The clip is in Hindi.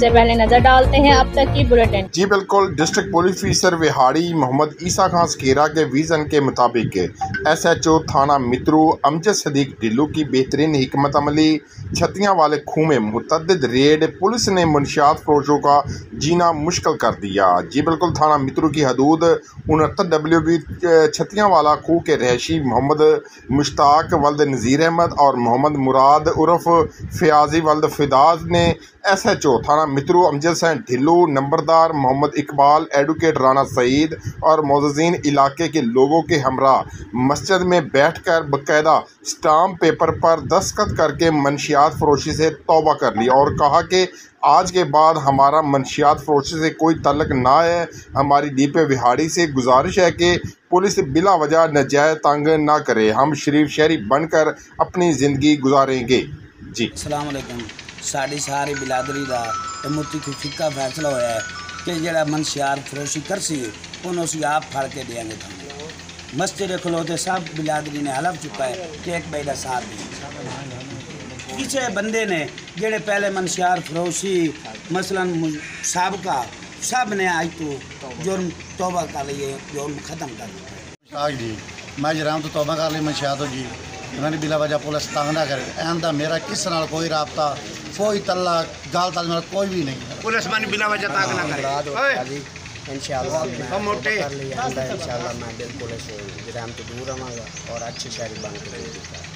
सबसे पहले नजर डालते हैं अब तक की बुलेटिन। जी बिल्कुल। District police officer Vehari Mohammad Isa Khan Sakera के विजन के मुताबिक SHO थाना मित्रू अमजद सदीक ढिल्लू की बेहतरीन हिकमत अमली छतियाँ वाले खूह में मुतअद्दिद रेड, पुलिस ने मुनशियात फरोशों का जीना मुश्किल कर दिया। जी बिल्कुल। थाना मित्रू की हदूद 69 छतियाँ वाला खूह के रहायशी मोहम्मद मुश्ताक वल्द नज़ीर अहमद और मोहम्मद मुराद उर्फ फ़याज़ी वल्द फ़िदाज ने SHO थाना मित्रू अमजद सैन ढिल्लू, नंबरदार मोहम्मद इकबाल, एडवोकेट राना सईद और मोज़ीन इलाके के लोगों के हमरा मस्जिद में बैठकर बाकायदा स्टाम्प पेपर पर दस्तखत करके मनशियात फरोशी से तौबा कर ली और कहा कि आज के बाद हमारा मनशियात फरोशी से कोई तल्लक ना है। हमारी DP विहाड़ी से गुजारिश है कि पुलिस बिला वजह नजायज़ तंग ना करे। हम शरीफ शहरी बनकर अपनी ज़िंदगी गुजारेंगे। जी अस्सलाम वालेकुम। साड़ी सारी बिलादरी का मुफ्ती फिक्का फैसला होया है कि जरा मनशियात फरोशी करसी उन्होंने उसी आप फाड़ के देंगे। मस्जिद खलोते सब बिलादरी ने हलफ चुका है कि एक भाई का साथ दी। किसी बंदे ने जेड़े पहले मनशियात फरोशी मसलन सबका सब ने आज तो जुर्म तौबा कर लिए, जुर्म ख़त्म कर दिया। आज जी मैं जराम तो तौबा कर ली मनशियात जी, मैंने बिला वजह पुलिस तंग ना करे। आंदा मेरा किस नाल कोई राबता, कोई तल्ला गाल ताल मेरा कोई भी नहीं। पुलिस मैंने बिला वजह तंग ना करे। इंशाअल्लाह मैं बिल्कुल जराम तो दूर रहूँगा और अच्छे शहरी बन के